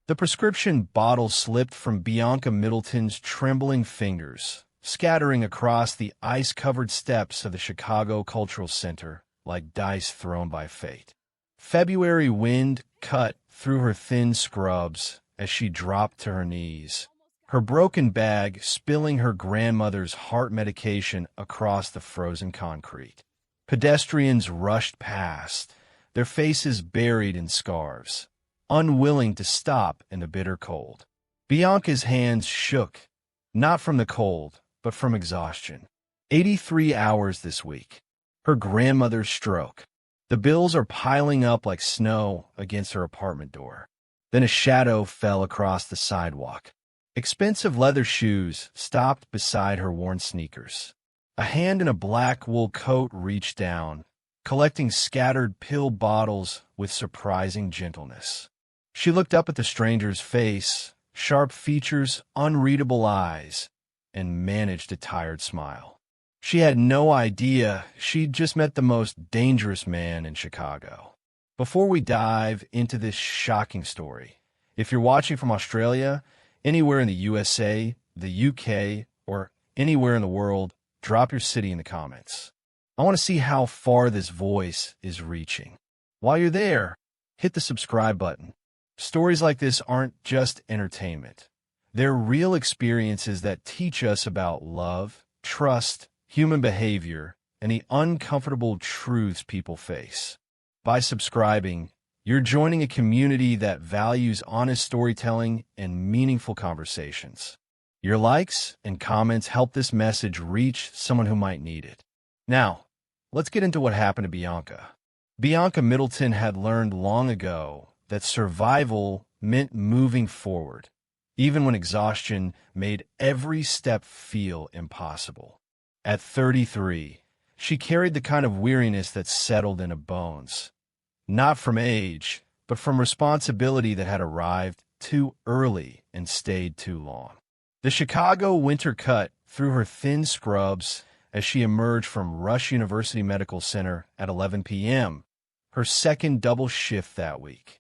The prescription bottle slipped from Bianca Middleton's trembling fingers, scattering across the ice-covered steps of the Chicago Cultural Center like dice thrown by fate. February wind cut through her thin scrubs as she dropped to her knees, her broken bag spilling her grandmother's heart medication across the frozen concrete. Pedestrians rushed past, their faces buried in scarves, unwilling to stop in the bitter cold. Bianca's hands shook, not from the cold, but from exhaustion. 83 hours this week. Her grandmother's stroke. The bills are piling up like snow against her apartment door. Then a shadow fell across the sidewalk. Expensive leather shoes stopped beside her worn sneakers. A hand in a black wool coat reached down, collecting scattered pill bottles with surprising gentleness. She looked up at the stranger's face, sharp features, unreadable eyes, and managed a tired smile. She had no idea she'd just met the most dangerous man in Chicago. Before we dive into this shocking story, if you're watching from Australia, anywhere in the USA, the UK, or anywhere in the world, drop your city in the comments. I want to see how far this voice is reaching. While you're there, hit the subscribe button. Stories like this aren't just entertainment. They're real experiences that teach us about love, trust, human behavior, and the uncomfortable truths people face. By subscribing, you're joining a community that values honest storytelling and meaningful conversations. Your likes and comments help this message reach someone who might need it. Now, let's get into what happened to Bianca. Bianca Middleton had learned long ago that survival meant moving forward, even when exhaustion made every step feel impossible. At 33, she carried the kind of weariness that settled into bones, not from age, but from responsibility that had arrived too early and stayed too long. The Chicago winter cut through her thin scrubs as she emerged from Rush University Medical Center at 11 p.m., her second double shift that week.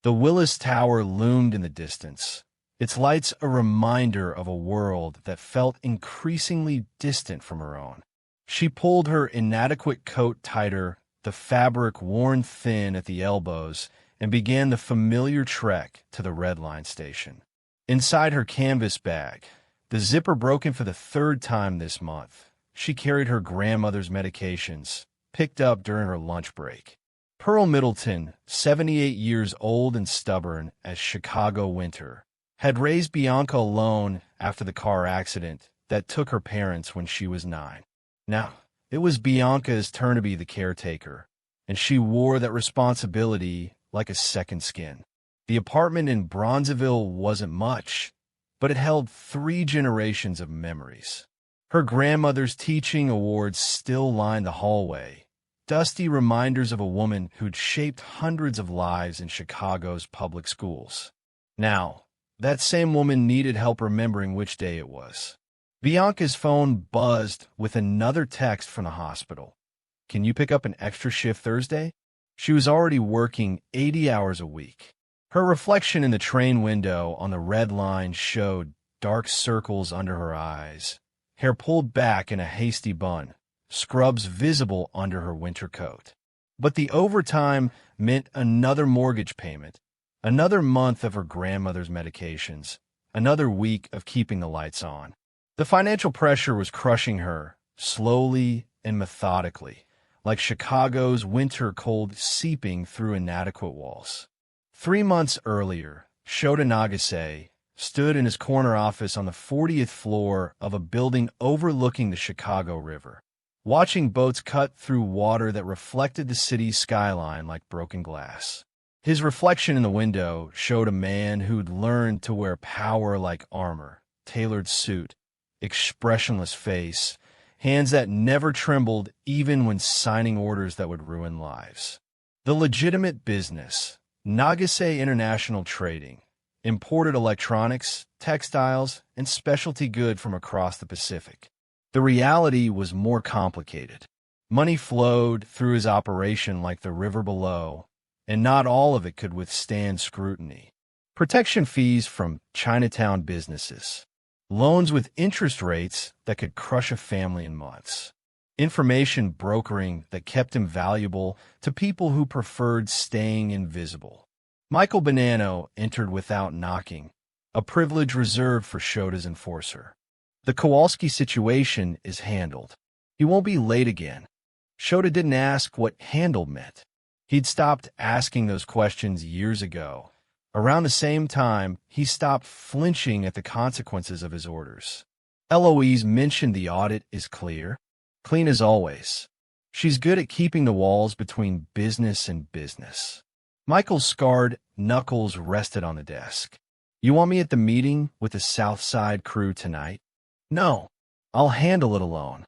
The Willis Tower loomed in the distance, its lights a reminder of a world that felt increasingly distant from her own. She pulled her inadequate coat tighter, the fabric worn thin at the elbows, and began the familiar trek to the Red Line station. Inside her canvas bag, the zipper broken for the third time this month, she carried her grandmother's medications, picked up during her lunch break. Pearl Middleton, 78 years old and stubborn as Chicago winter, had raised Bianca alone after the car accident that took her parents when she was 9. Now, it was Bianca's turn to be the caretaker, and she wore that responsibility like a second skin. The apartment in Bronzeville wasn't much, but it held 3 generations of memories. Her grandmother's teaching awards still lined the hallway, dusty reminders of a woman who'd shaped hundreds of lives in Chicago's public schools. Now, that same woman needed help remembering which day it was. Bianca's phone buzzed with another text from the hospital. "Can you pick up an extra shift Thursday?" She was already working 80 hours a week. Her reflection in the train window on the Red Line showed dark circles under her eyes, hair pulled back in a hasty bun, scrubs visible under her winter coat. But the overtime meant another mortgage payment, another month of her grandmother's medications, another week of keeping the lights on. The financial pressure was crushing her, slowly and methodically, like Chicago's winter cold seeping through inadequate walls. 3 months earlier, Shota Nagase stood in his corner office on the 40th floor of a building overlooking the Chicago River, watching boats cut through water that reflected the city's skyline like broken glass. His reflection in the window showed a man who'd learned to wear power like armor, tailored suit, expressionless face, hands that never trembled even when signing orders that would ruin lives. The legitimate business, Nagase International Trading, imported electronics, textiles, and specialty goods from across the Pacific. The reality was more complicated. Money flowed through his operation like the river below, and not all of it could withstand scrutiny. protection fees from Chinatown businesses, loans with interest rates that could crush a family in months, information brokering that kept him valuable to people who preferred staying invisible. Michael Bonanno entered without knocking, a privilege reserved for Shota's enforcer. The Kowalski situation is handled. He won't be late again. Shota didn't ask what handled meant. He'd stopped asking those questions years ago. Around the same time, he stopped flinching at the consequences of his orders. Eloise mentioned the audit is clear. Clean as always. She's good at keeping the walls between business and business. Michael's scarred knuckles rested on the desk. You want me at the meeting with the South Side crew tonight? No, I'll handle it alone.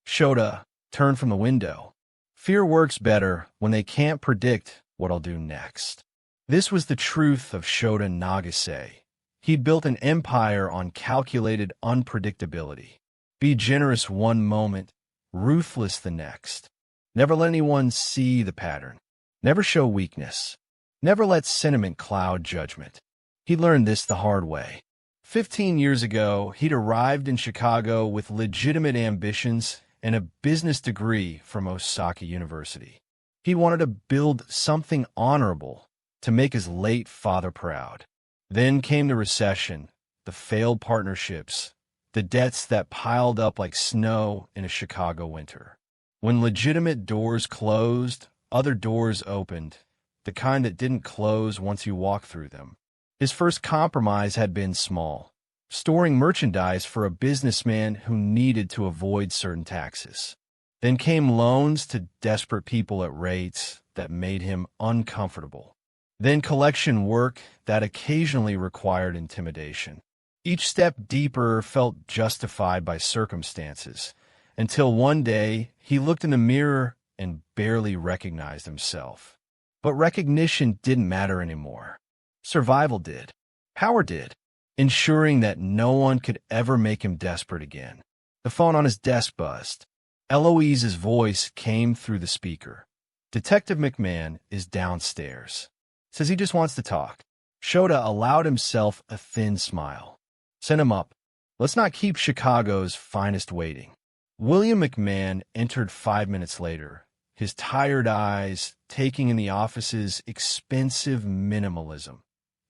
Shota turned from the window. Fear works better when they can't predict what I'll do next. This was the truth of Shota Nagase. He'd built an empire on calculated unpredictability. Be generous one moment, ruthless the next. Never let anyone see the pattern. Never show weakness. Never let sentiment cloud judgment. He learned this the hard way. 15 years ago, he'd arrived in Chicago with legitimate ambitions and a business degree from Osaka University. He wanted to build something honorable to make his late father proud. Then came the recession, the failed partnerships, the debts that piled up like snow in a Chicago winter. When legitimate doors closed, other doors opened, the kind that didn't close once you walked through them. His first compromise had been small, storing merchandise for a businessman who needed to avoid certain taxes. Then came loans to desperate people at rates that made him uncomfortable. Then collection work that occasionally required intimidation. Each step deeper felt justified by circumstances, until one day he looked in the mirror and barely recognized himself. But recognition didn't matter anymore. Survival did. Power did, ensuring that no one could ever make him desperate again. The phone on his desk buzzed. Eloise's voice came through the speaker. Detective McMahon is downstairs. Says he just wants to talk. Shota allowed himself a thin smile. Send him up. Let's not keep Chicago's finest waiting. William McMahon entered 5 minutes later, his tired eyes taking in the office's expensive minimalism.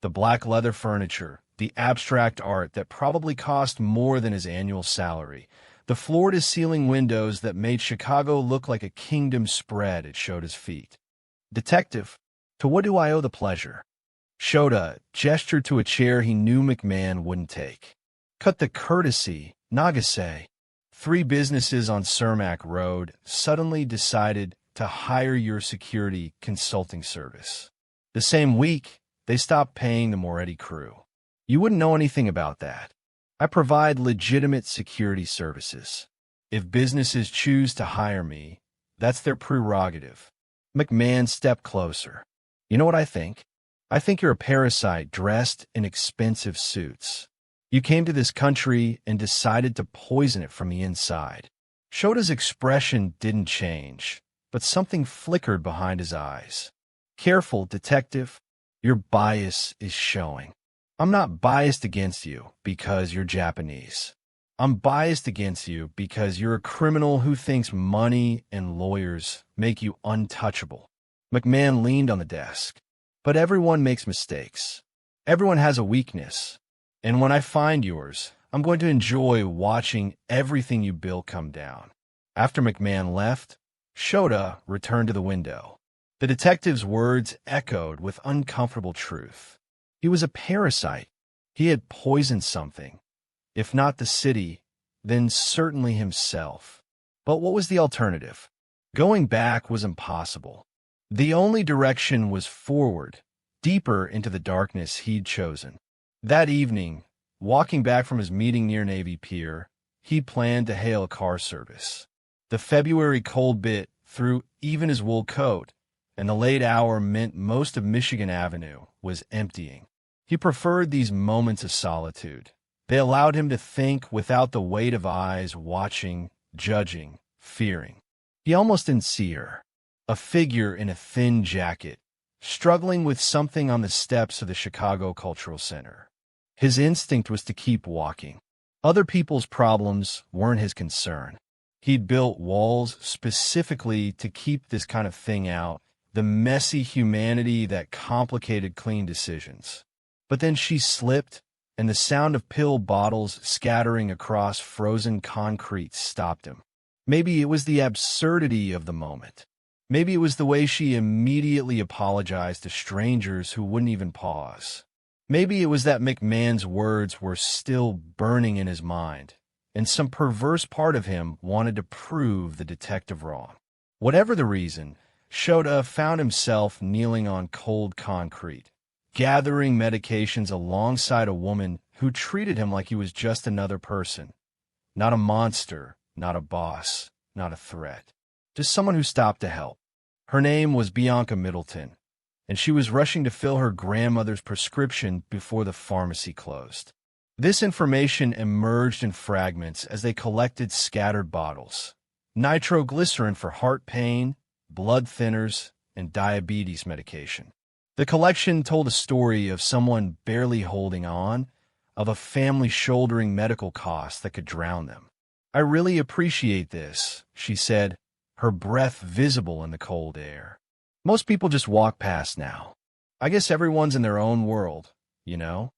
The black leather furniture, the abstract art that probably cost more than his annual salary, the floor-to-ceiling windows that made Chicago look like a kingdom spread at Shota's feet. Detective, to what do I owe the pleasure? Shota gestured to a chair he knew McMahon wouldn't take. Cut the courtesy, Nagase. 3 businesses on Cermak Road suddenly decided to hire your security consulting service. The same week, they stopped paying the Moretti crew. You wouldn't know anything about that. I provide legitimate security services. If businesses choose to hire me, that's their prerogative. McMahon stepped closer. You know what I think? I think you're a parasite dressed in expensive suits. You came to this country and decided to poison it from the inside. Shota's expression didn't change, but something flickered behind his eyes. Careful, detective. Your bias is showing. I'm not biased against you because you're Japanese. I'm biased against you because you're a criminal who thinks money and lawyers make you untouchable. McMahon leaned on the desk. But everyone makes mistakes. Everyone has a weakness. And when I find yours, I'm going to enjoy watching everything you build come down. After McMahon left, Shota returned to the window. The detective's words echoed with uncomfortable truth. He was a parasite. He had poisoned something. If not the city, then certainly himself. But what was the alternative? Going back was impossible. The only direction was forward, deeper into the darkness he'd chosen. That evening, walking back from his meeting near Navy Pier, he planned to hail a car service. The February cold bit through even his wool coat, and the late hour meant most of Michigan Avenue was emptying. He preferred these moments of solitude. They allowed him to think without the weight of eyes watching, judging, fearing. He almost didn't see her. A figure in a thin jacket, struggling with something on the steps of the Chicago Cultural Center. His instinct was to keep walking. Other people's problems weren't his concern. He'd built walls specifically to keep this kind of thing out, the messy humanity that complicated clean decisions. But then she slipped, and the sound of pill bottles scattering across frozen concrete stopped him. Maybe it was the absurdity of the moment. Maybe it was the way she immediately apologized to strangers who wouldn't even pause. Maybe it was that McMahon's words were still burning in his mind, and some perverse part of him wanted to prove the detective wrong. Whatever the reason, Shota found himself kneeling on cold concrete, gathering medications alongside a woman who treated him like he was just another person. Not a monster, not a boss, not a threat. Just someone who stopped to help. Her name was Bianca Middleton, and she was rushing to fill her grandmother's prescription before the pharmacy closed. This information emerged in fragments as they collected scattered bottles. Nitroglycerin for heart pain, blood thinners, and diabetes medication. The collection told a story of someone barely holding on, of a family shouldering medical costs that could drown them. "I really appreciate this," she said, her breath visible in the cold air. "Most people just walk past now. I guess everyone's in their own world, you know?"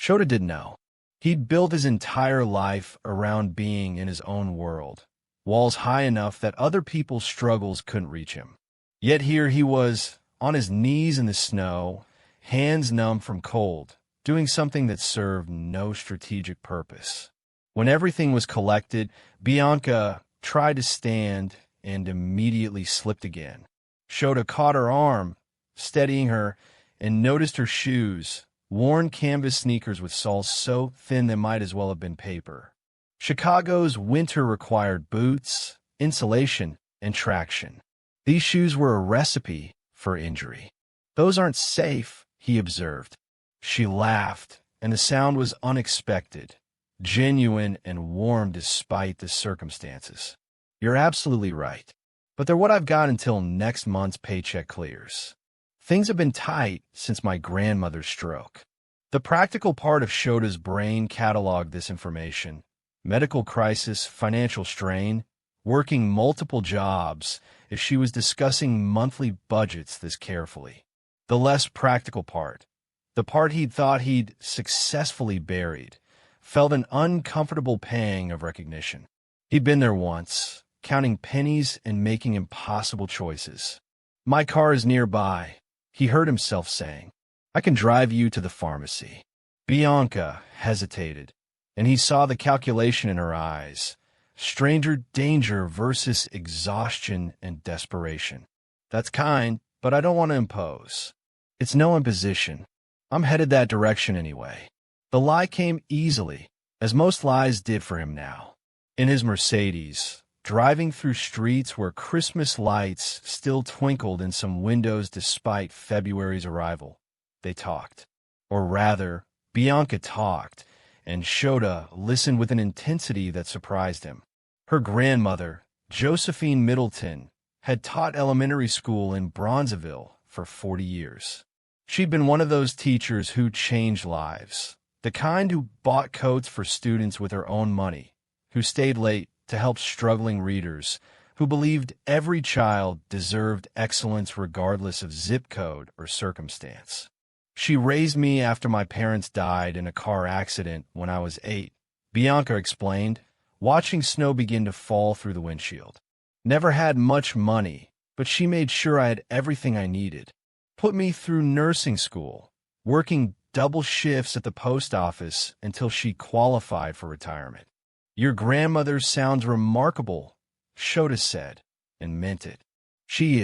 Shota didn't know. He'd built his entire life around being in his own world, walls high enough that other people's struggles couldn't reach him. Yet here he was, on his knees in the snow, hands numb from cold, doing something that served no strategic purpose. When everything was collected, Bianca tried to stand and immediately slipped again. Shota caught her arm, steadying her, and noticed her shoes, worn canvas sneakers with soles so thin they might as well have been paper. Chicago's winter required boots, insulation, and traction. These shoes were a recipe for injury. "Those aren't safe," he observed. She laughed, and the sound was unexpected, genuine and warm despite the circumstances. "You're absolutely right. But they're what I've got until next month's paycheck clears. Things have been tight since my grandmother's stroke." The practical part of Shota's brain cataloged this information. Medical crisis, financial strain, working multiple jobs, if she was discussing monthly budgets this carefully. The less practical part, the part he'd thought he'd successfully buried, felt an uncomfortable pang of recognition. He'd been there once, counting pennies and making impossible choices. "My car is nearby," he heard himself saying. "I can drive you to the pharmacy." Bianca hesitated, and he saw the calculation in her eyes. Stranger danger versus exhaustion and desperation. "That's kind, but I don't want to impose." "It's no imposition. I'm headed that direction anyway." The lie came easily, as most lies did for him now. In his Mercedes, driving through streets where Christmas lights still twinkled in some windows despite February's arrival, they talked. Or rather, Bianca talked, and Shota listened with an intensity that surprised him. Her grandmother, Josephine Middleton, had taught elementary school in Bronzeville for 40 years. She'd been one of those teachers who changed lives, the kind who bought coats for students with her own money, who stayed late to help struggling readers, who believed every child deserved excellence regardless of zip code or circumstance. "She raised me after my parents died in a car accident when I was 8, Bianca explained, watching snow begin to fall through the windshield. "Never had much money, but she made sure I had everything I needed. Put me through nursing school, working double shifts at the post office until she qualified for retirement." "Your grandmother sounds remarkable," Shota said, and meant it. "She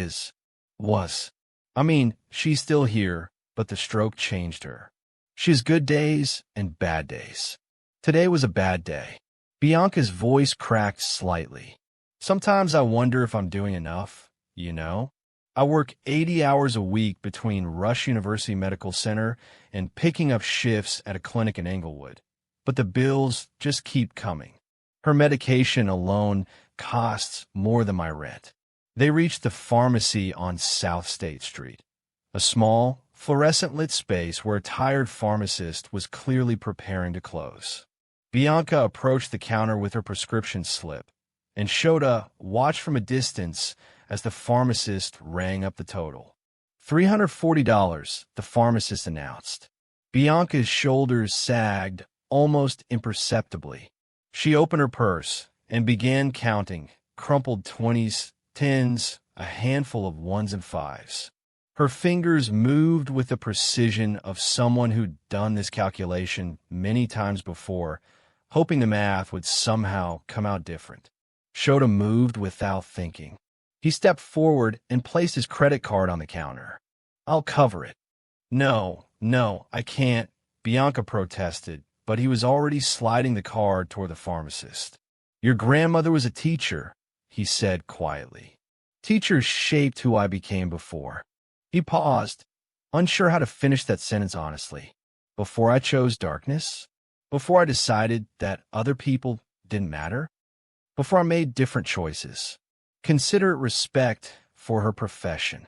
was. I mean, she's still here, but the stroke changed her. She has good days and bad days. Today was a bad day." Bianca's voice cracked slightly. "Sometimes I wonder if I'm doing enough, you know? I work 80 hours a week between Rush University Medical Center and picking up shifts at a clinic in Englewood, but the bills just keep coming. Her medication alone costs more than my rent." They reached the pharmacy on South State Street. a small, fluorescent-lit space where a tired pharmacist was clearly preparing to close. Bianca approached the counter with her prescription slip, and Shota watched from a distance as the pharmacist rang up the total. $340, the pharmacist announced. Bianca's shoulders sagged almost imperceptibly. She opened her purse and began counting crumpled 20s, 10s, a handful of 1s and 5s. Her fingers moved with the precision of someone who'd done this calculation many times before, hoping the math would somehow come out different. Shota moved without thinking. He stepped forward and placed his credit card on the counter. "I'll cover it." No, I can't," Bianca protested, but he was already sliding the card toward the pharmacist. "Your grandmother was a teacher," he said quietly. "Teachers shaped who I became before." He paused, unsure how to finish that sentence honestly. "Before I chose darkness? Before I decided that other people didn't matter? Before I made different choices?" Considerate respect for her profession.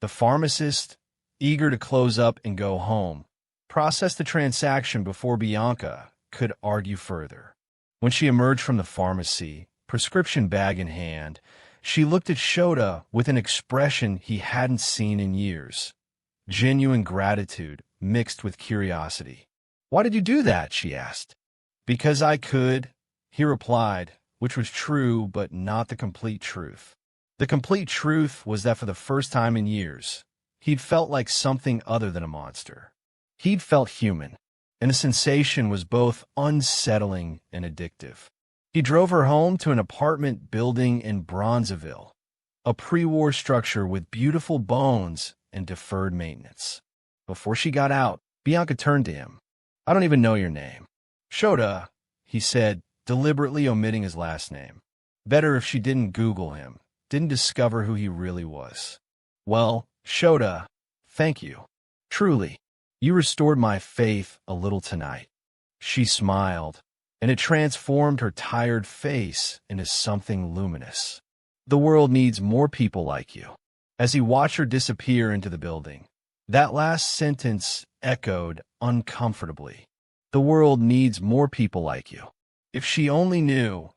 The pharmacist, eager to close up and go home, processed the transaction before Bianca could argue further. When she emerged from the pharmacy, prescription bag in hand, she looked at Shota with an expression he hadn't seen in years. Genuine gratitude mixed with curiosity. "Why did you do that?" she asked. "Because I could," he replied, which was true but not the complete truth. The complete truth was that for the first time in years, he'd felt like something other than a monster. He'd felt human, and the sensation was both unsettling and addictive. He drove her home to an apartment building in Bronzeville, a pre-war structure with beautiful bones and deferred maintenance. Before she got out, Bianca turned to him. "I don't even know your name." "Shota," he said, deliberately omitting his last name. Better if she didn't Google him, didn't discover who he really was. "Well, Shota, thank you. Truly, you restored my faith a little tonight." She smiled, and it transformed her tired face into something luminous. "The world needs more people like you." As he watched her disappear into the building, that last sentence echoed uncomfortably. "The world needs more people like you." If she only knew,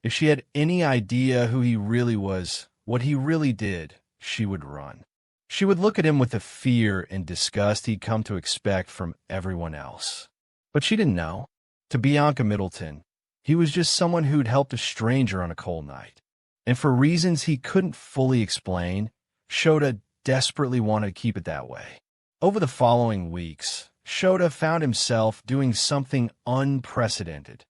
if she had any idea who he really was, what he really did, she would run. She would look at him with the fear and disgust he'd come to expect from everyone else. But she didn't know. To Bianca Middleton, he was just someone who'd helped a stranger on a cold night. And for reasons he couldn't fully explain, Shota desperately wanted to keep it that way. Over the following weeks, Shota found himself doing something unprecedented,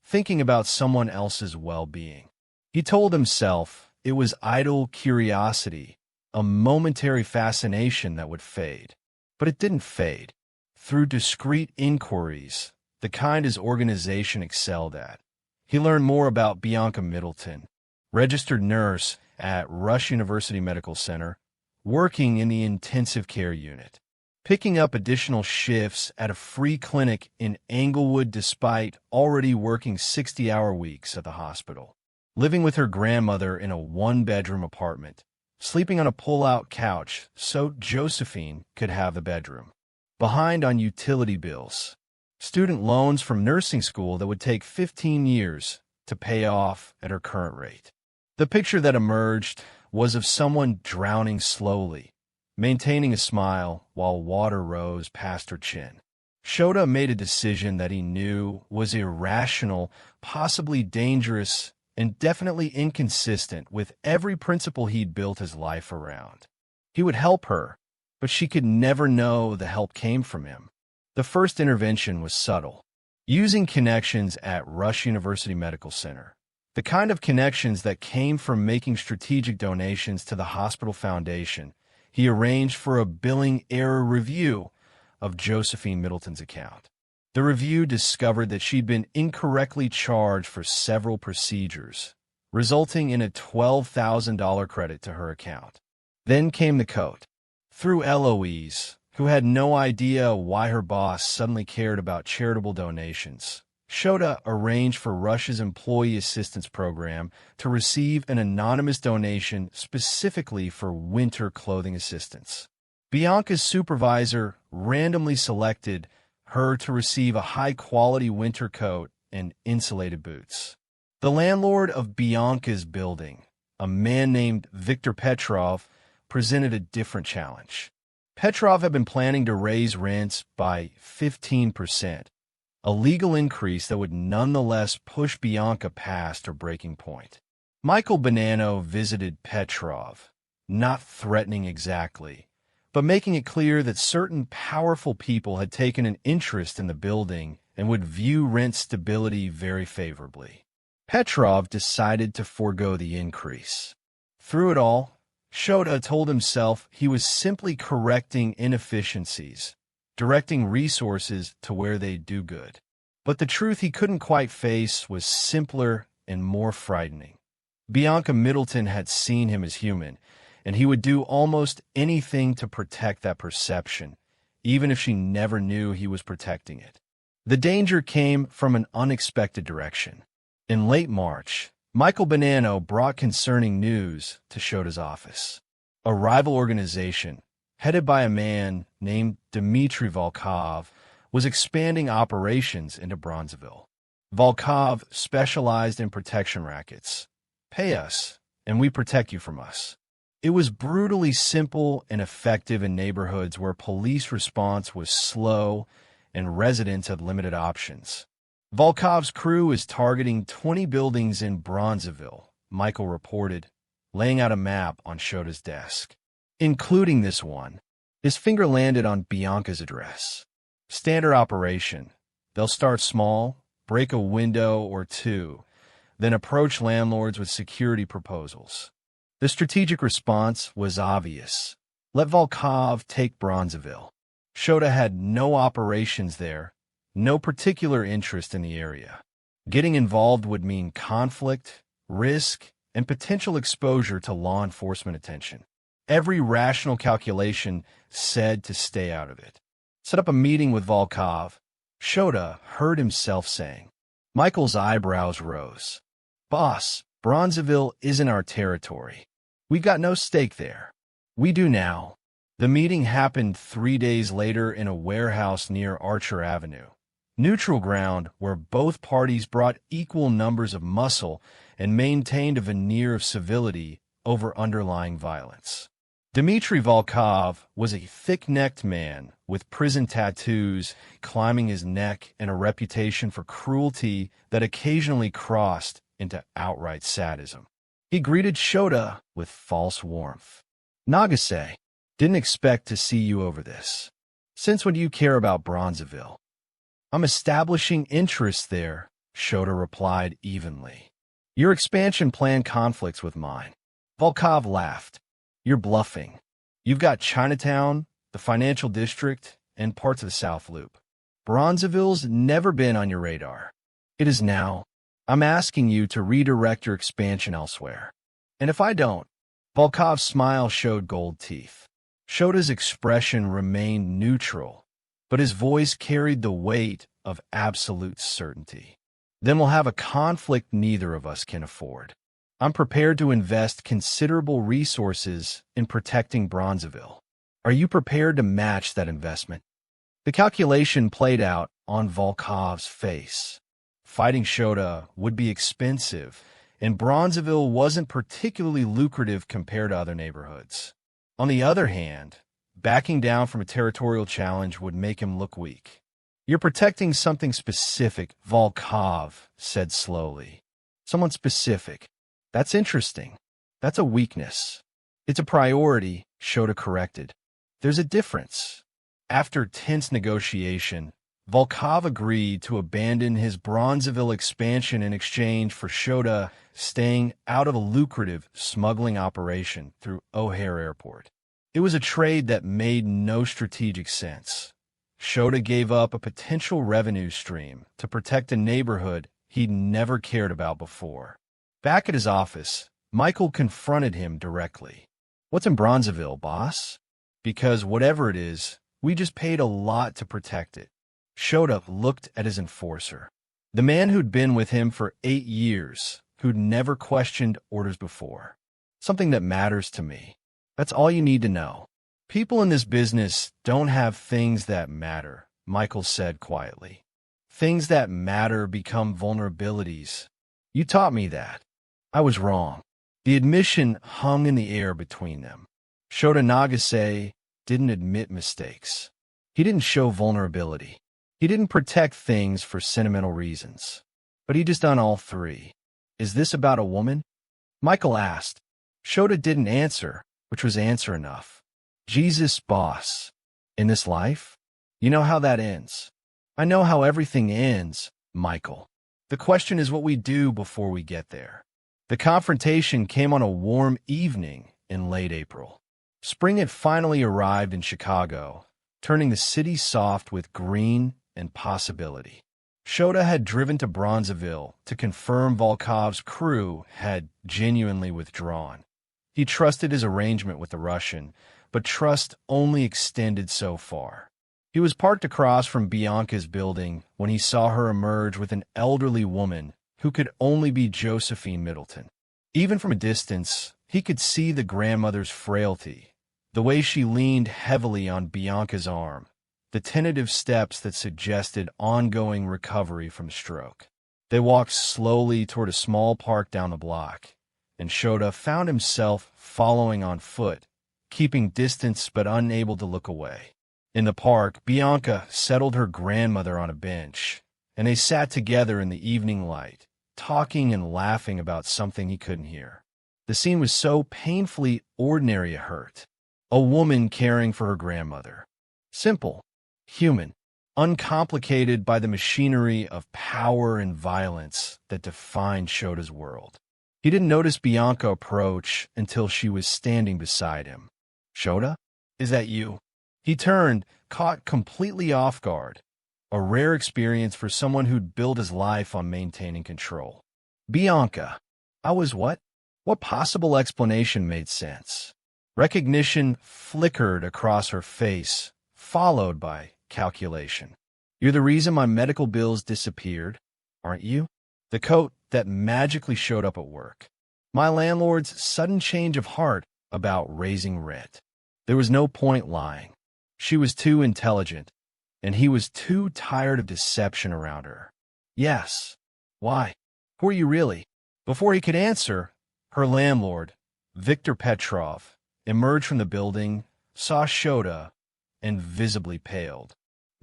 thinking about someone else's well-being. He told himself it was idle curiosity, a momentary fascination that would fade. But it didn't fade. Through discreet inquiries, the kind his organization excelled at, he learned more about Bianca Middleton, registered nurse at Rush University Medical Center, working in the intensive care unit, picking up additional shifts at a free clinic in Englewood despite already working 60-hour weeks at the hospital, living with her grandmother in a one-bedroom apartment, sleeping on a pull-out couch so Josephine could have the bedroom, behind on utility bills, student loans from nursing school that would take 15 years to pay off at her current rate. The picture that emerged was of someone drowning slowly, maintaining a smile while water rose past her chin. Shota made a decision that he knew was irrational, possibly dangerous, and definitely inconsistent with every principle he'd built his life around. He would help her, but she could never know the help came from him. The first intervention was subtle, using connections at Rush University Medical Center, the kind of connections that came from making strategic donations to the hospital foundation. He arranged for a billing error review of Josephine Middleton's account. The review discovered that she'd been incorrectly charged for several procedures, resulting in a $12,000 credit to her account. Then came the code. Through Eloise, who had no idea why her boss suddenly cared about charitable donations, Shota arranged for Rush's Employee Assistance Program to receive an anonymous donation specifically for winter clothing assistance. Bianca's supervisor randomly selected her to receive a high-quality winter coat and insulated boots. The landlord of Bianca's building, a man named Viktor Petrov, presented a different challenge. Petrov had been planning to raise rents by 15%, a legal increase that would nonetheless push Bianca past her breaking point. Michael Bonanno visited Petrov, not threatening exactly, but making it clear that certain powerful people had taken an interest in the building and would view rent stability very favorably. Petrov decided to forego the increase. Through it all, Shota told himself he was simply correcting inefficiencies, directing resources to where they do good. But the truth he couldn't quite face was simpler and more frightening. Bianca Middleton had seen him as human, and he would do almost anything to protect that perception, even if she never knew he was protecting it. The danger came from an unexpected direction. In late March, Michael Bonanno brought concerning news to Shota's office. A rival organization, headed by a man named Dmitry Volkov, was expanding operations into Bronzeville. Volkov specialized in protection rackets. Pay us, and we protect you from us. It was brutally simple and effective in neighborhoods where police response was slow and residents had limited options. Volkov's crew is targeting 20 buildings in Bronzeville, Michael reported, laying out a map on Shota's desk. Including this one. His finger landed on Bianca's address. Standard operation. They'll start small, break a window or two, then approach landlords with security proposals. The strategic response was obvious. Let Volkov take Bronzeville. Shota had no operations there, no particular interest in the area. Getting involved would mean conflict, risk, and potential exposure to law enforcement attention. Every rational calculation said to stay out of it. Set up a meeting with Volkov, Shota heard himself saying. Michael's eyebrows rose. Boss, Bronzeville isn't our territory. We got no stake there. We do now. The meeting happened 3 days later in a warehouse near Archer Avenue. Neutral ground where both parties brought equal numbers of muscle and maintained a veneer of civility over underlying violence. Dmitry Volkov was a thick-necked man with prison tattoos climbing his neck and a reputation for cruelty that occasionally crossed into outright sadism. He greeted Shota with false warmth. Nagase, didn't expect to see you over this. Since when do you care about Bronzeville? I'm establishing interest there, Shota replied evenly. Your expansion plan conflicts with mine. Volkov laughed. You're bluffing. You've got Chinatown, the financial district, and parts of the South Loop. Bronzeville's never been on your radar. It is now. I'm asking you to redirect your expansion elsewhere. And if I don't, Volkov's smile showed gold teeth. Shota's expression remained neutral, but his voice carried the weight of absolute certainty. Then we'll have a conflict neither of us can afford. I'm prepared to invest considerable resources in protecting Bronzeville. Are you prepared to match that investment? The calculation played out on Volkov's face. Fighting Shota would be expensive, and Bronzeville wasn't particularly lucrative compared to other neighborhoods. On the other hand, backing down from a territorial challenge would make him look weak. You're protecting something specific, Volkov said slowly. Someone specific. That's interesting. That's a weakness. It's a priority, Shota corrected. There's a difference. After tense negotiation, Volkov agreed to abandon his Bronzeville expansion in exchange for Shota staying out of a lucrative smuggling operation through O'Hare Airport. It was a trade that made no strategic sense. Shota gave up a potential revenue stream to protect a neighborhood he'd never cared about before. Back at his office, Michael confronted him directly. What's in Bronzeville, boss? Because whatever it is, we just paid a lot to protect it. Shota looked at his enforcer, the man who'd been with him for 8 years, who'd never questioned orders before. Something that matters to me. That's all you need to know. People in this business don't have things that matter, Michael said quietly. Things that matter become vulnerabilities. You taught me that. I was wrong. The admission hung in the air between them. Shota Nagase didn't admit mistakes. He didn't show vulnerability. He didn't protect things for sentimental reasons. But he just done all three. Is this about a woman? Michael asked. Shota didn't answer, which was answer enough. Jesus, boss. In this life? You know how that ends. I know how everything ends, Michael. The question is what we do before we get there. The confrontation came on a warm evening in late April. Spring had finally arrived in Chicago, turning the city soft with green and possibility. Shota had driven to Bronzeville to confirm Volkov's crew had genuinely withdrawn. He trusted his arrangement with the Russian, but trust only extended so far. He was parked across from Bianca's building when he saw her emerge with an elderly woman who could only be Josephine Middleton. Even from a distance, he could see the grandmother's frailty, the way she leaned heavily on Bianca's arm, the tentative steps that suggested ongoing recovery from stroke. They walked slowly toward a small park down the block, and Shota found himself following on foot, keeping distance but unable to look away. In the park, Bianca settled her grandmother on a bench, and they sat together in the evening light, talking and laughing about something he couldn't hear. The scene was so painfully ordinary it hurt. A woman caring for her grandmother. Simple, human, uncomplicated by the machinery of power and violence that defined Shota's world. He didn't notice Bianca approach until she was standing beside him. Shota? Is that you? He turned, caught completely off guard, a rare experience for someone who'd built his life on maintaining control. Bianca. I was what? What possible explanation made sense? Recognition flickered across her face, followed by calculation. You're the reason my medical bills disappeared, aren't you? The coat that magically showed up at work. My landlord's sudden change of heart about raising rent. There was no point lying. She was too intelligent, and he was too tired of deception around her. Yes. Why? Who are you really? Before he could answer, her landlord, Viktor Petrov, emerged from the building, saw Shota, and visibly paled.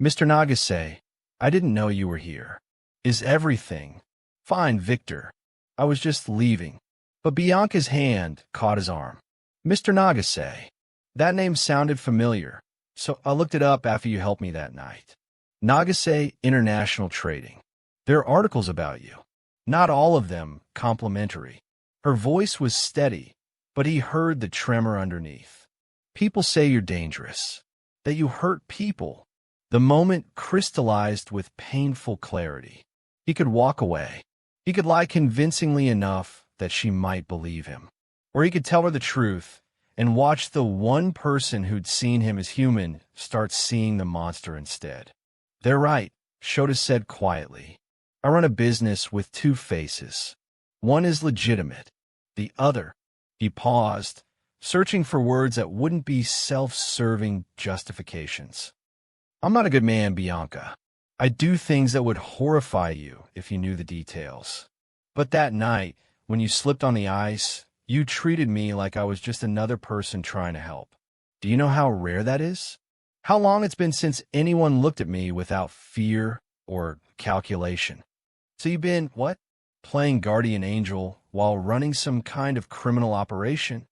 Mr. Nagase, I didn't know you were here. Is everything fine, Victor? I was just leaving. But Bianca's hand caught his arm. Mr. Nagase. That name sounded familiar, so I looked it up after you helped me that night. Nagase International Trading. There are articles about you. Not all of them complimentary. Her voice was steady, but he heard the tremor underneath. People say you're dangerous, that you hurt people. The moment crystallized with painful clarity. He could walk away. He could lie convincingly enough that she might believe him. Or he could tell her the truth and watch the one person who'd seen him as human start seeing the monster instead. They're right, Shota said quietly. I run a business with two faces. One is legitimate. The other. He paused, searching for words that wouldn't be self-serving justifications. I'm not a good man, Bianca. I do things that would horrify you if you knew the details. But that night, when you slipped on the ice, you treated me like I was just another person trying to help. Do you know how rare that is? How long it's been since anyone looked at me without fear or calculation? So you've been, what? Playing guardian angel while running some kind of criminal operation?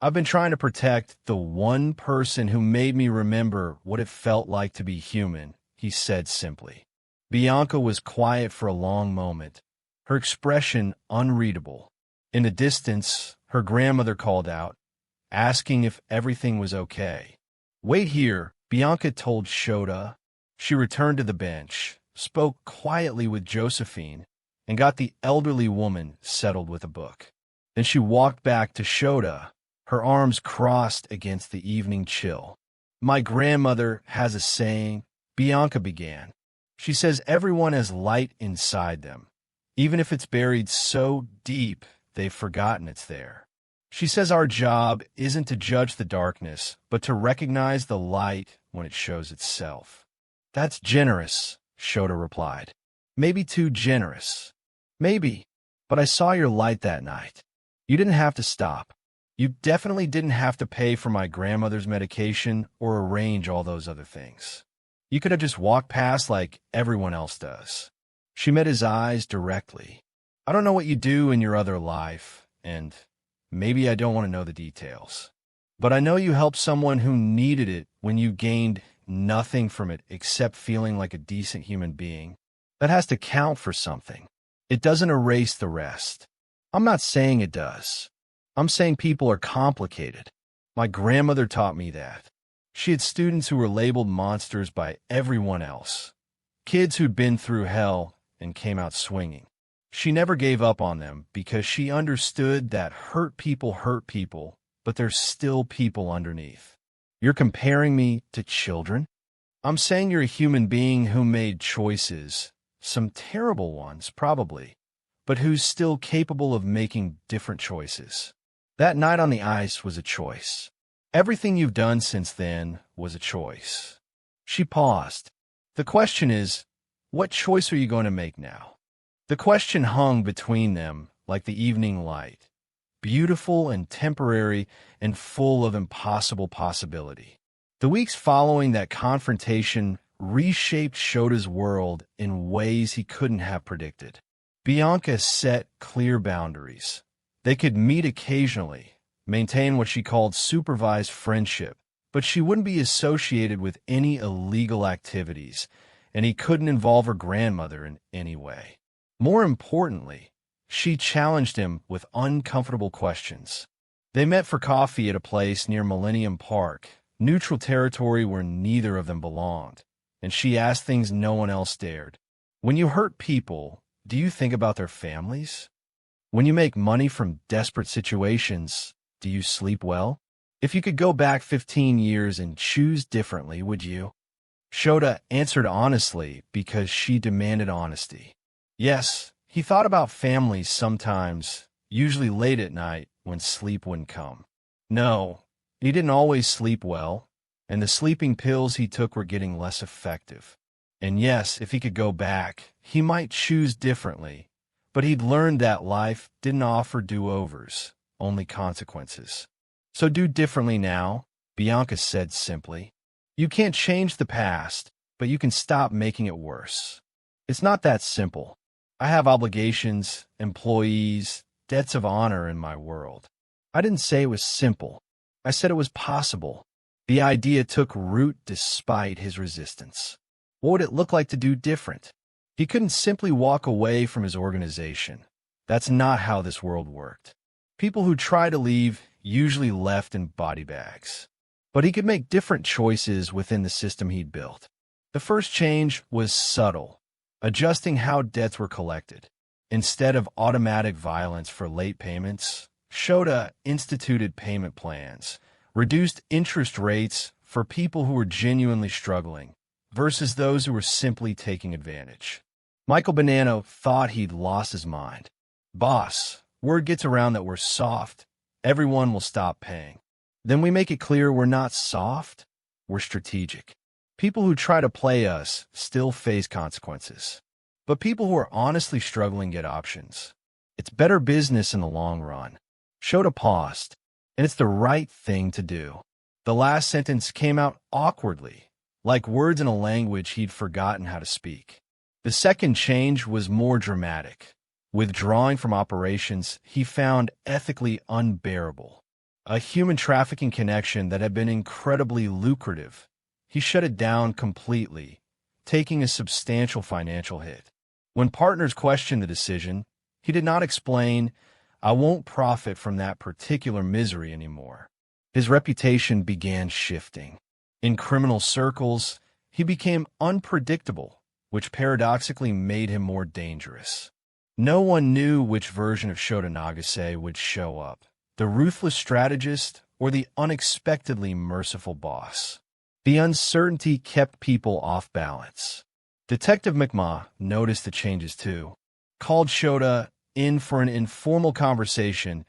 I've been trying to protect the one person who made me remember what it felt like to be human, he said simply. Bianca was quiet for a long moment, her expression unreadable. In the distance, her grandmother called out, asking if everything was okay. Wait here, Bianca told Shota. She returned to the bench, spoke quietly with Josephine, and got the elderly woman settled with a book. Then she walked back to Shota, her arms crossed against the evening chill. My grandmother has a saying, Bianca began. She says everyone has light inside them, even if it's buried so deep they've forgotten it's there. She says our job isn't to judge the darkness, but to recognize the light when it shows itself. That's generous, Shota replied. Maybe too generous. Maybe, but I saw your light that night. You didn't have to stop. You definitely didn't have to pay for my grandmother's medication or arrange all those other things. You could have just walked past like everyone else does. She met his eyes directly. I don't know what you do in your other life, and maybe I don't want to know the details. But I know you helped someone who needed it when you gained nothing from it except feeling like a decent human being. That has to count for something. It doesn't erase the rest. I'm not saying it does. I'm saying people are complicated. My grandmother taught me that. She had students who were labeled monsters by everyone else. Kids who'd been through hell and came out swinging. She never gave up on them because she understood that hurt people, but there's still people underneath. You're comparing me to children? I'm saying you're a human being who made choices, some terrible ones probably, but who's still capable of making different choices. That night on the ice was a choice. Everything you've done since then was a choice. She paused. The question is, what choice are you going to make now? The question hung between them like the evening light, beautiful and temporary and full of impossible possibility. The weeks following that confrontation reshaped Shota's world in ways he couldn't have predicted. Bianca set clear boundaries. They could meet occasionally, maintain what she called supervised friendship, but she wouldn't be associated with any illegal activities, and he couldn't involve her grandmother in any way. More importantly, she challenged him with uncomfortable questions. They met for coffee at a place near Millennium Park, neutral territory where neither of them belonged, and she asked things no one else dared. When you hurt people, do you think about their families? When you make money from desperate situations, do you sleep well? If you could go back 15 years and choose differently, would you? Shota answered honestly because she demanded honesty. Yes, he thought about families sometimes, usually late at night when sleep wouldn't come. No, he didn't always sleep well, and the sleeping pills he took were getting less effective. And yes, if he could go back, he might choose differently, but he'd learned that life didn't offer do-overs, only consequences. So do differently now, Bianca said simply. You can't change the past, but you can stop making it worse. It's not that simple. I have obligations, employees, debts of honor in my world. I didn't say it was simple. I said it was possible. The idea took root despite his resistance. What would it look like to do different? He couldn't simply walk away from his organization. That's not how this world worked. People who try to leave usually left in body bags. But he could make different choices within the system he'd built. The first change was subtle, adjusting how debts were collected. Instead of automatic violence for late payments, Shota instituted payment plans, reduced interest rates for people who were genuinely struggling versus those who were simply taking advantage. Michael Bonanno thought he'd lost his mind. Boss, word gets around that we're soft. Everyone will stop paying. Then we make it clear we're not soft, we're strategic. People who try to play us still face consequences. But people who are honestly struggling get options. It's better business in the long run. Shota paused, and it's the right thing to do. The last sentence came out awkwardly, like words in a language he'd forgotten how to speak. The second change was more dramatic. Withdrawing from operations he found ethically unbearable. A human trafficking connection that had been incredibly lucrative. He shut it down completely, taking a substantial financial hit. When partners questioned the decision, he did not explain, "I won't profit from that particular misery anymore." His reputation began shifting. In criminal circles, he became unpredictable, which paradoxically made him more dangerous. No one knew which version of Shota Nagase would show up, the ruthless strategist or the unexpectedly merciful boss. The uncertainty kept people off balance. Detective McMaw noticed the changes too, called Shota in for an informal conversation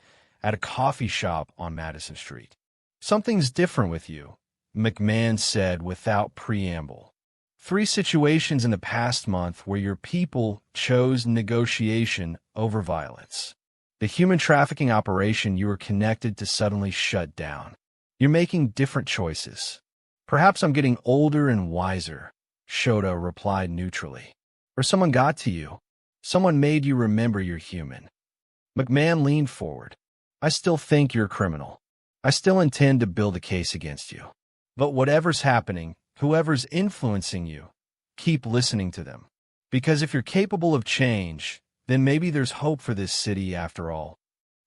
at a coffee shop on Madison Street. "Something's different with you," McMahon said without preamble. "3 situations in the past month where your people chose negotiation over violence. The human trafficking operation you were connected to suddenly shut down. You're making different choices." "Perhaps I'm getting older and wiser," Shota replied neutrally. "Or someone got to you. Someone made you remember you're human." McMahon leaned forward. "I still think you're a criminal. I still intend to build a case against you. But whatever's happening, whoever's influencing you, keep listening to them. Because if you're capable of change, then maybe there's hope for this city after all."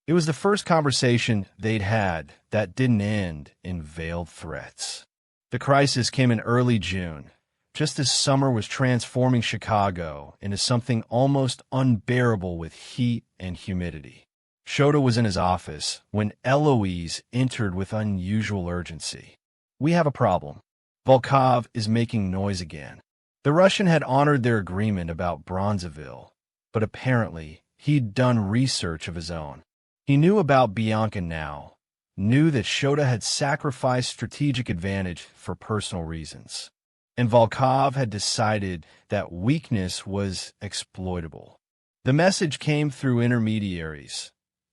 It was the first conversation they'd had that didn't end in veiled threats. The crisis came in early June, just as summer was transforming Chicago into something almost unbearable with heat and humidity. Shota was in his office when Eloise entered with unusual urgency. "We have a problem. Volkov is making noise again." The Russian had honored their agreement about Bronzeville, but apparently he'd done research of his own. He knew about Bianca now, knew that Shota had sacrificed strategic advantage for personal reasons. And Volkov had decided that weakness was exploitable. The message came through intermediaries.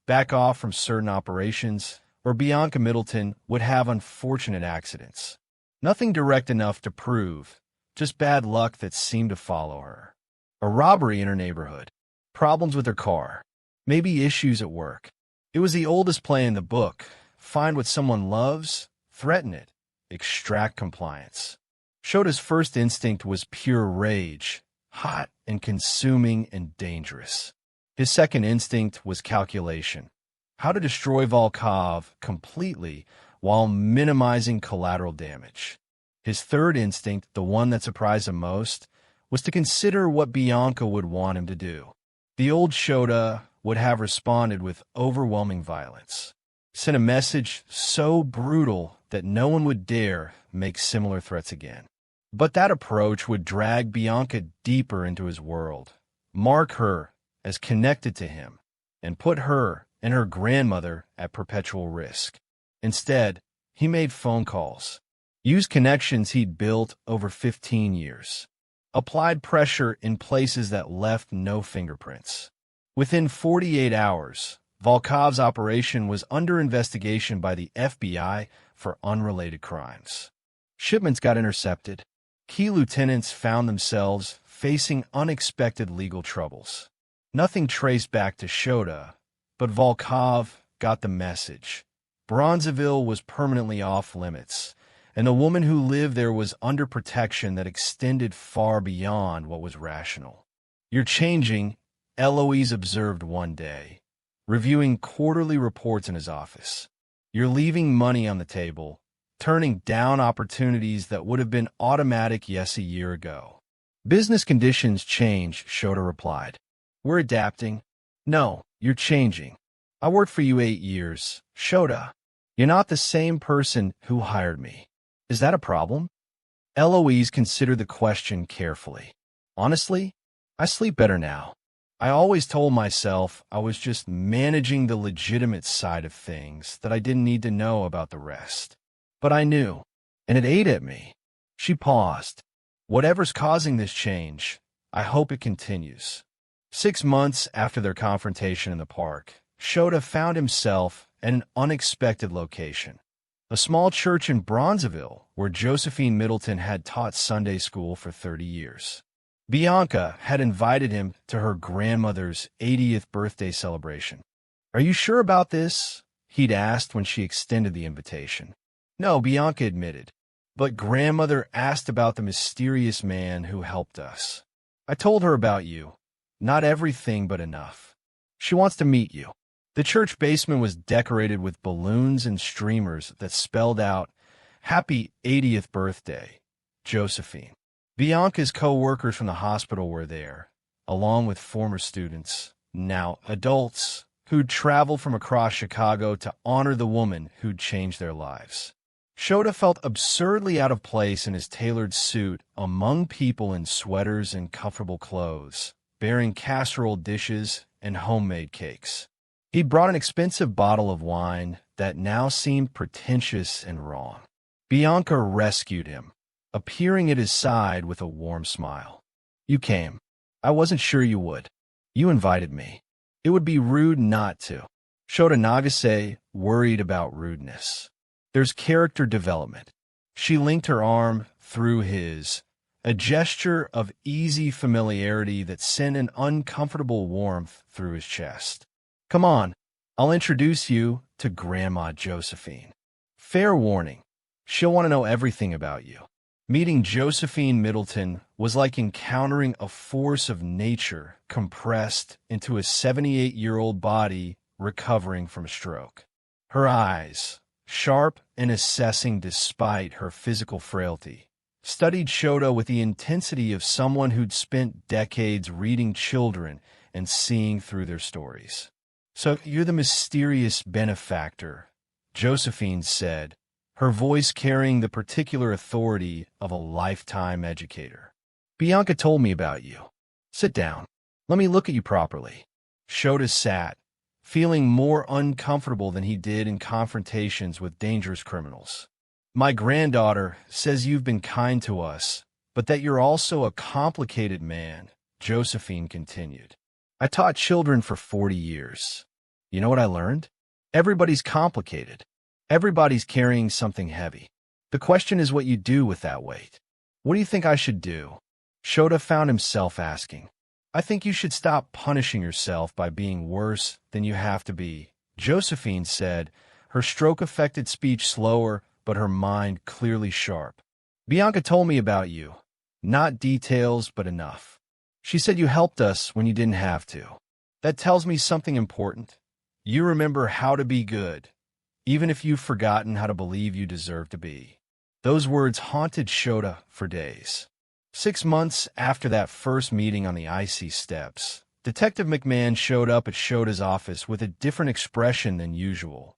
Back off from certain operations, or Bianca Middleton would have unfortunate accidents. Nothing direct enough to prove, just bad luck that seemed to follow her. A robbery in her neighborhood, problems with her car, maybe issues at work. It was the oldest play in the book. Find what someone loves, threaten it, extract compliance. Shota's first instinct was pure rage, hot and consuming and dangerous. His second instinct was calculation, how to destroy Volkov completely while minimizing collateral damage. His third instinct, the one that surprised him most, was to consider what Bianca would want him to do. The old Shota would have responded with overwhelming violence, sent a message so brutal that no one would dare make similar threats again. But that approach would drag Bianca deeper into his world, mark her as connected to him, and put her and her grandmother at perpetual risk. Instead, he made phone calls, used connections he'd built over 15 years, applied pressure in places that left no fingerprints. Within 48 hours, Volkov's operation was under investigation by the FBI for unrelated crimes. Shipments got intercepted. Key lieutenants found themselves facing unexpected legal troubles. Nothing traced back to Shota, but Volkov got the message. Bronzeville was permanently off limits, and the woman who lived there was under protection that extended far beyond what was rational. "You're changing," Eloise observed one day, reviewing quarterly reports in his office. "You're leaving money on the table, turning down opportunities that would have been automatic yes a year ago." "Business conditions change," Shota replied. "We're adapting." "No, you're changing. I worked for you 8 years. Shota, you're not the same person who hired me. Is that a problem?" Eloise considered the question carefully. "Honestly, I sleep better now. I always told myself I was just managing the legitimate side of things, that I didn't need to know about the rest. But I knew, and it ate at me." She paused. "Whatever's causing this change, I hope it continues." 6 months after their confrontation in the park, Shota found himself at an unexpected location. A small church in Bronzeville, where Josephine Middleton had taught Sunday school for 30 years. Bianca had invited him to her grandmother's 80th birthday celebration. "Are you sure about this?" he'd asked when she extended the invitation. "No," Bianca admitted, "but grandmother asked about the mysterious man who helped us. I told her about you. Not everything, but enough. She wants to meet you." The church basement was decorated with balloons and streamers that spelled out, "Happy 80th birthday, Josephine." Bianca's co-workers from the hospital were there, along with former students, now adults, who'd traveled from across Chicago to honor the woman who'd changed their lives. Shota felt absurdly out of place in his tailored suit among people in sweaters and comfortable clothes, bearing casserole dishes and homemade cakes. He'd brought an expensive bottle of wine that now seemed pretentious and wrong. Bianca rescued him, appearing at his side with a warm smile. "You came. I wasn't sure you would. You invited me. It would be rude not to." Shota Nagase worried about rudeness. "There's character development." She linked her arm through his, a gesture of easy familiarity that sent an uncomfortable warmth through his chest. "Come on, I'll introduce you to Grandma Josephine. Fair warning, she'll want to know everything about you." Meeting Josephine Middleton was like encountering a force of nature compressed into a 78-year-old body recovering from a stroke. Her eyes, sharp and assessing despite her physical frailty, studied Shota with the intensity of someone who'd spent decades reading children and seeing through their stories. "So you're the mysterious benefactor," Josephine said, her voice carrying the particular authority of a lifetime educator. "Bianca told me about you. Sit down. Let me look at you properly." Shota sat, feeling more uncomfortable than he did in confrontations with dangerous criminals. "My granddaughter says you've been kind to us, but that you're also a complicated man," Josephine continued. "I taught children for 40 years. You know what I learned? Everybody's complicated. Everybody's carrying something heavy. The question is what you do with that weight. What do you think I should do?" Shota found himself asking. "I think you should stop punishing yourself by being worse than you have to be," Josephine said, her stroke-affected speech slower but her mind clearly sharp. "Bianca told me about you. Not details, but enough. She said you helped us when you didn't have to. That tells me something important. You remember how to be good, even if you've forgotten how to believe you deserve to be." Those words haunted Shota for days. 6 months after that first meeting on the icy steps, Detective McMahon showed up at Shota's office with a different expression than usual.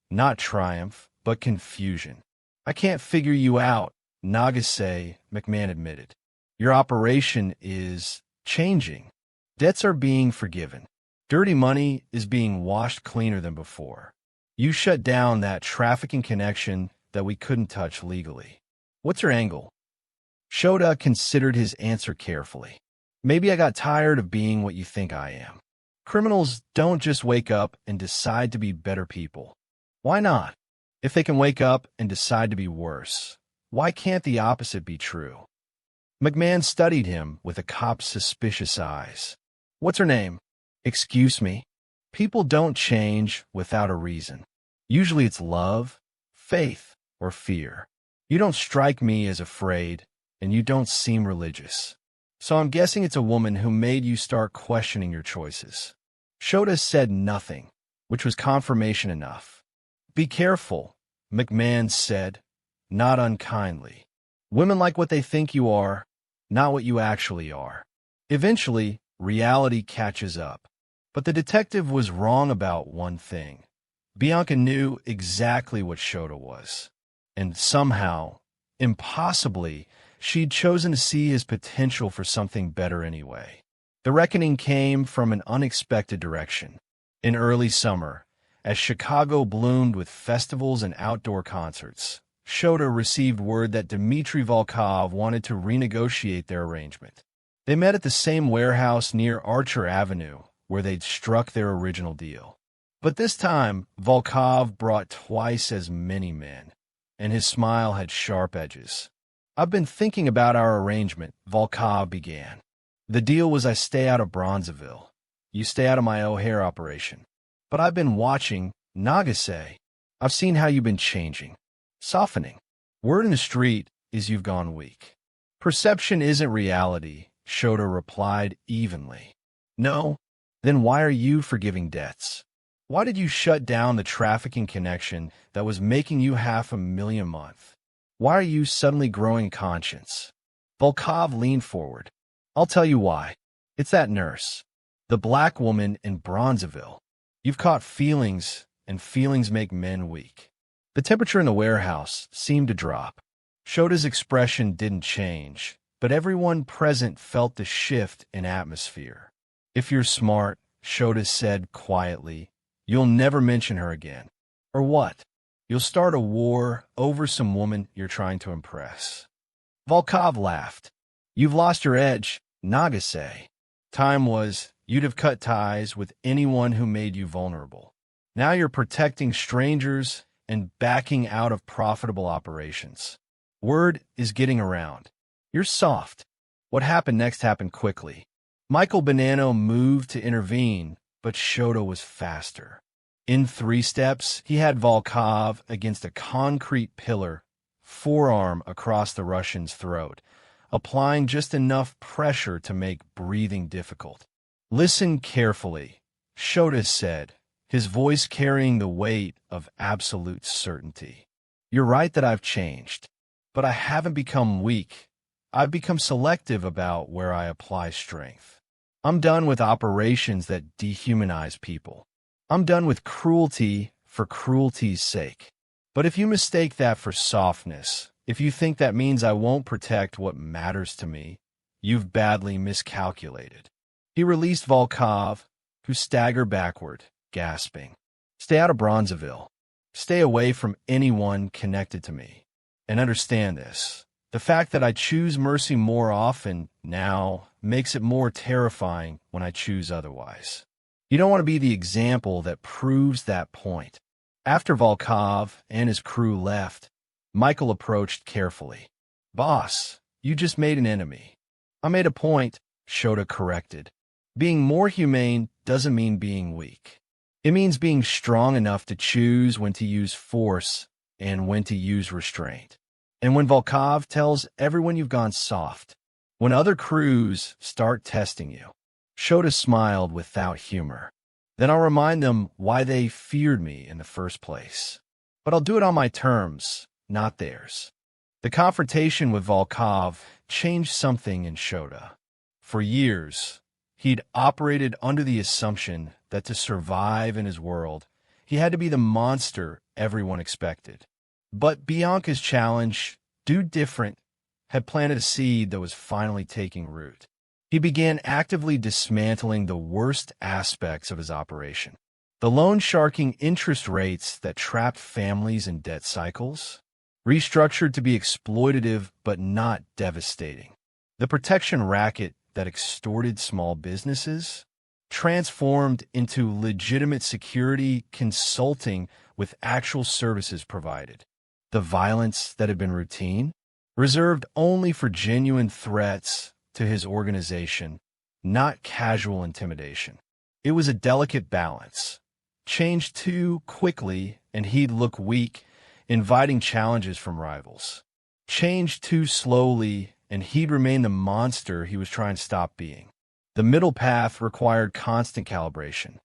Not triumph, but confusion. "I can't figure you out," Nagase, McMahon admitted. "Your operation is changing. Debts are being forgiven. Dirty money is being washed cleaner than before. You shut down that trafficking connection that we couldn't touch legally. What's your angle?" Shota considered his answer carefully. "Maybe I got tired of being what you think I am. Criminals don't just wake up and decide to be better people. Why not? If they can wake up and decide to be worse, why can't the opposite be true?" McMahon studied him with a cop's suspicious eyes. "What's her name?" "Excuse me? People don't change without a reason. Usually it's love, faith, or fear. You don't strike me as afraid, and you don't seem religious. So I'm guessing it's a woman who made you start questioning your choices." Shota said nothing, which was confirmation enough. "Be careful," McMahon said, not unkindly. "Women like what they think you are, not what you actually are. Eventually, reality catches up." But the detective was wrong about one thing. Bianca knew exactly what Shota was. And somehow, impossibly, she'd chosen to see his potential for something better anyway. The reckoning came from an unexpected direction. In early summer, as Chicago bloomed with festivals and outdoor concerts, Shota received word that Dmitry Volkov wanted to renegotiate their arrangement. They met at the same warehouse near Archer Avenue, where they'd struck their original deal. But this time, Volkov brought twice as many men, and his smile had sharp edges. "I've been thinking about our arrangement," Volkov began. "The deal was I stay out of Bronzeville. You stay out of my O'Hare operation. But I've been watching, Nagase. I've seen how you've been changing, softening. Word in the street is you've gone weak." "Perception isn't reality," Shota replied evenly. "No? Then why are you forgiving debts? Why did you shut down the trafficking connection that was making you $500,000 a month? Why are you suddenly growing conscience?" Volkov leaned forward. "I'll tell you why. It's that nurse. The black woman in Bronzeville. You've caught feelings, and feelings make men weak." The temperature in the warehouse seemed to drop. Shota's expression didn't change, but everyone present felt the shift in atmosphere. "If you're smart," Shota said quietly, You'll never mention her again. Or what? You'll start a war over some woman you're trying to impress. Volkov laughed. You've lost your edge, Nagase. Time was, you'd have cut ties with anyone who made you vulnerable. Now you're protecting strangers and backing out of profitable operations. Word is getting around. You're soft. What happened next happened quickly. Michael Bonanno moved to intervene, but Shota was faster. In 3 steps, he had Volkov against a concrete pillar, forearm across the Russian's throat, applying just enough pressure to make breathing difficult. Listen carefully, Shota said, his voice carrying the weight of absolute certainty. You're right that I've changed, but I haven't become weak. I've become selective about where I apply strength. I'm done with operations that dehumanize people. I'm done with cruelty for cruelty's sake. But if you mistake that for softness, if you think that means I won't protect what matters to me, you've badly miscalculated. He released Volkov, who staggered backward, gasping. Stay out of Bronzeville. Stay away from anyone connected to me. And understand this. The fact that I choose mercy more often now makes it more terrifying when I choose otherwise. You don't want to be the example that proves that point. After Volkov and his crew left, Michael approached carefully. Boss, you just made an enemy. I made a point, Shota corrected. Being more humane doesn't mean being weak. It means being strong enough to choose when to use force and when to use restraint. And when Volkov tells everyone you've gone soft, when other crews start testing you, Shota smiled without humor. Then I'll remind them why they feared me in the first place. But I'll do it on my terms, not theirs. The confrontation with Volkov changed something in Shota. For years, he'd operated under the assumption that to survive in his world, he had to be the monster everyone expected. But Bianca's challenge, do different, had planted a seed that was finally taking root. He began actively dismantling the worst aspects of his operation. The loan sharking interest rates that trapped families in debt cycles, restructured to be exploitative but not devastating. The protection racket that extorted small businesses, transformed into legitimate security consulting with actual services provided. The violence that had been routine, reserved only for genuine threats to his organization, not casual intimidation. It was a delicate balance. Change too quickly and he'd look weak, inviting challenges from rivals. Change too slowly and he'd remain the monster he was trying to stop being. The middle path required constant calibration.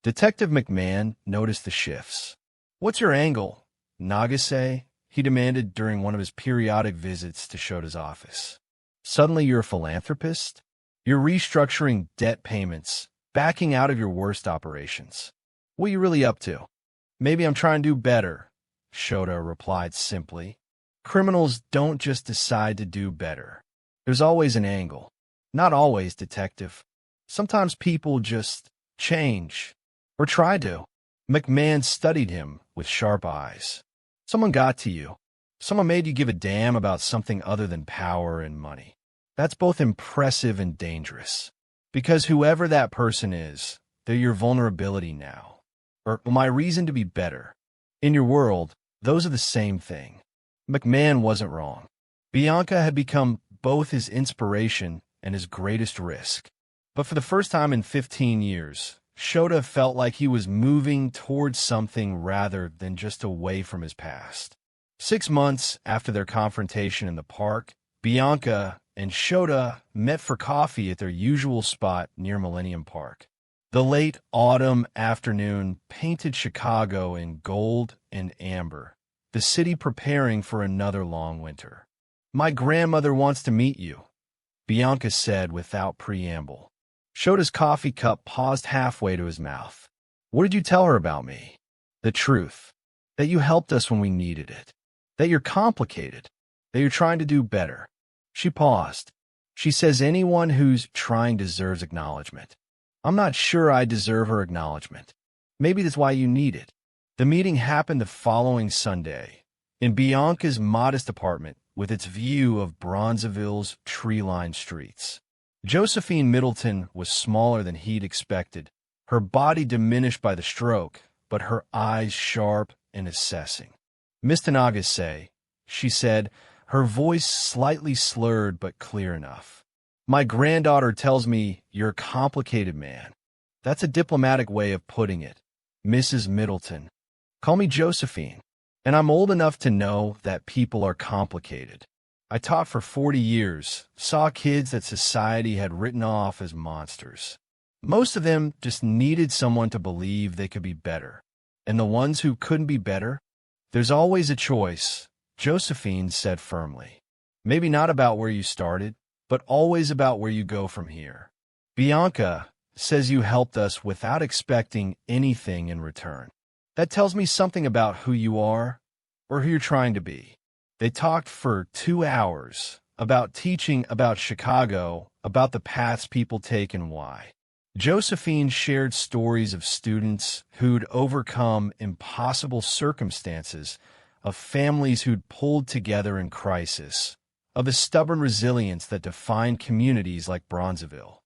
Detective McMahon noticed the shifts. What's your angle, Nagase? He demanded during one of his periodic visits to Shota's office. Suddenly you're a philanthropist? You're restructuring debt payments, backing out of your worst operations. What are you really up to? Maybe I'm trying to do better, Shota replied simply. Criminals don't just decide to do better. There's always an angle. Not always, detective. Sometimes people just change. Or try to. McMahon studied him with sharp eyes. Someone got to you. Someone made you give a damn about something other than power and money. That's both impressive and dangerous. Because whoever that person is, they're your vulnerability now. Or my reason to be better. In your world, those are the same thing. McMahon wasn't wrong. Bianca had become both his inspiration and his greatest risk. But for the first time in 15 years, Shota felt like he was moving towards something rather than just away from his past. 6 months after their confrontation in the park, Bianca and Shota met for coffee at their usual spot near Millennium Park. The late autumn afternoon painted Chicago in gold and amber, the city preparing for another long winter. My grandmother wants to meet you, Bianca said without preamble. Shota's coffee cup paused halfway to his mouth. What did you tell her about me? The truth. That you helped us when we needed it. That you're complicated. That you're trying to do better. She paused. She says anyone who's trying deserves acknowledgement. I'm not sure I deserve her acknowledgement. Maybe that's why you need it. The meeting happened the following Sunday, in Bianca's modest apartment with its view of Bronzeville's tree-lined streets. Josephine Middleton was smaller than he'd expected, her body diminished by the stroke, but her eyes sharp and assessing. "Mr. Nagase," she said, her voice slightly slurred but clear enough. "My granddaughter tells me you're a complicated man." "That's a diplomatic way of putting it, Mrs. Middleton. Call me Josephine. And I'm old enough to know that people are complicated. I taught for 40 years, saw kids that society had written off as monsters. Most of them just needed someone to believe they could be better. And the ones who couldn't be better? There's always a choice," Josephine said firmly. "Maybe not about where you started, but always about where you go from here. Bianca says you helped us without expecting anything in return. That tells me something about who you are, or who you're trying to be." They talked for 2 hours, about teaching, about Chicago, about the paths people take and why. Josephine shared stories of students who'd overcome impossible circumstances, of families who'd pulled together in crisis, of the stubborn resilience that defined communities like Bronzeville.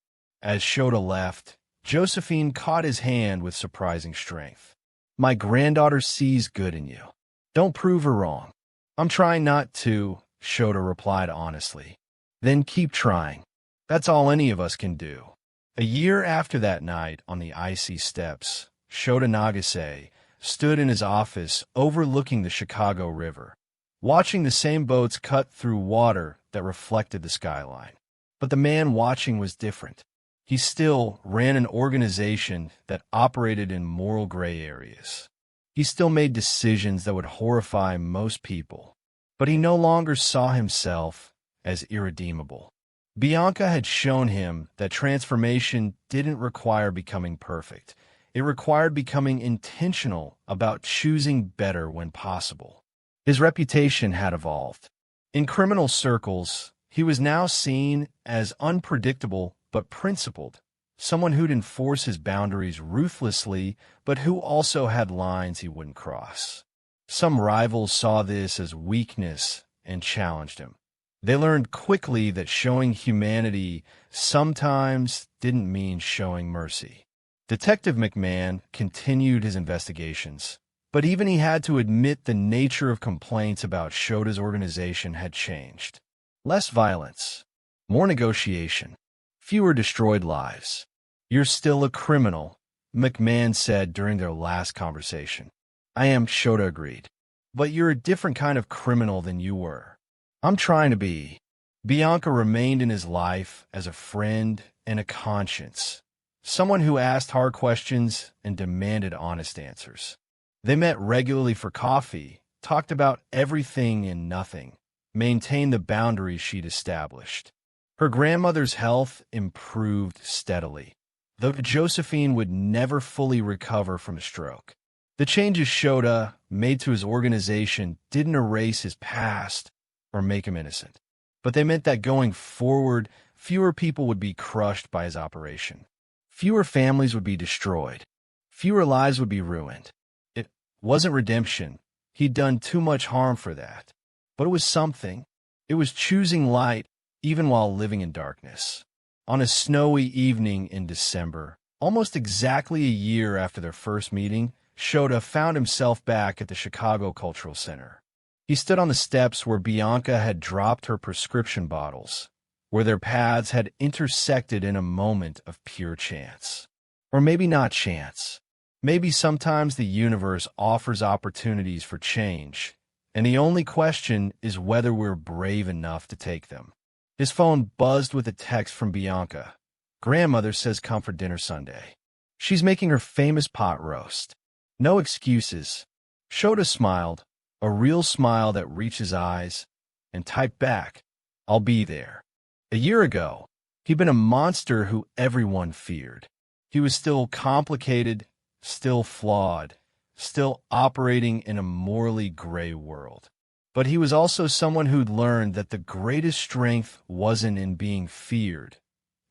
As Shota left, Josephine caught his hand with surprising strength. "My granddaughter sees good in you. Don't prove her wrong." "I'm trying not to," Shota replied honestly. "Then keep trying. That's all any of us can do." A year after that night on the icy steps, Shota Nagase stood in his office overlooking the Chicago River, watching the same boats cut through water that reflected the skyline. But the man watching was different. He still ran an organization that operated in moral gray areas. He still made decisions that would horrify most people. But he no longer saw himself as irredeemable. Bianca had shown him that transformation didn't require becoming perfect. It required becoming intentional about choosing better when possible. His reputation had evolved. In criminal circles, he was now seen as unpredictable but principled, someone who'd enforce his boundaries ruthlessly, but who also had lines he wouldn't cross. Some rivals saw this as weakness and challenged him. They learned quickly that showing humanity sometimes didn't mean showing mercy. Detective McMahon continued his investigations, but even he had to admit the nature of complaints about Shota's organization had changed. Less violence, more negotiation, fewer destroyed lives. "You're still a criminal," McMahon said during their last conversation. "I am," Shota agreed. "But you're a different kind of criminal than you were." "I'm trying to be." Bianca remained in his life as a friend and a conscience, someone who asked hard questions and demanded honest answers. They met regularly for coffee, talked about everything and nothing, maintained the boundaries she'd established. Her grandmother's health improved steadily, though Josephine would never fully recover from a stroke. The changes Shota made to his organization didn't erase his past or make him innocent, but they meant that going forward, fewer people would be crushed by his operation. Fewer families would be destroyed. Fewer lives would be ruined. It wasn't redemption. He'd done too much harm for that. But it was something. It was choosing light even while living in darkness. On a snowy evening in December, almost exactly a year after their first meeting, Shota found himself back at the Chicago Cultural Center. He stood on the steps where Bianca had dropped her prescription bottles, where their paths had intersected in a moment of pure chance. Or maybe not chance. Maybe sometimes the universe offers opportunities for change, and the only question is whether we're brave enough to take them. His phone buzzed with a text from Bianca. "Grandmother says come for dinner Sunday. She's making her famous pot roast. No excuses." Shota smiled, a real smile that reached his eyes, and typed back, "I'll be there." A year ago, he'd been a monster who everyone feared. He was still complicated, still flawed, still operating in a morally gray world. But he was also someone who'd learned that the greatest strength wasn't in being feared.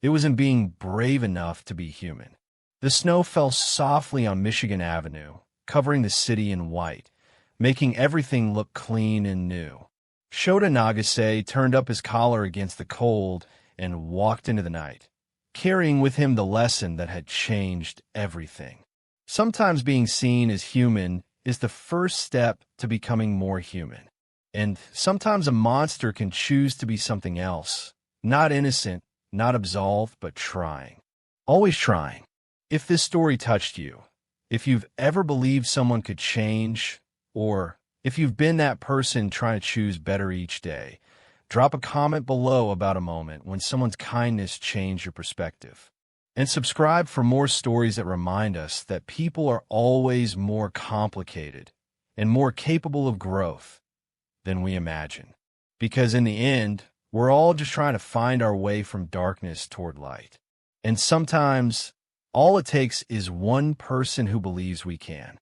It was in being brave enough to be human. The snow fell softly on Michigan Avenue, covering the city in white, making everything look clean and new. Shota Nagase turned up his collar against the cold and walked into the night, carrying with him the lesson that had changed everything. Sometimes being seen as human is the first step to becoming more human. And sometimes a monster can choose to be something else, not innocent, not absolved, but trying. Always trying. If this story touched you, if you've ever believed someone could change, or if you've been that person trying to choose better each day, drop a comment below about a moment when someone's kindness changed your perspective. And subscribe for more stories that remind us that people are always more complicated and more capable of growth than we imagine. Because in the end, we're all just trying to find our way from darkness toward light. And sometimes, all it takes is one person who believes we can.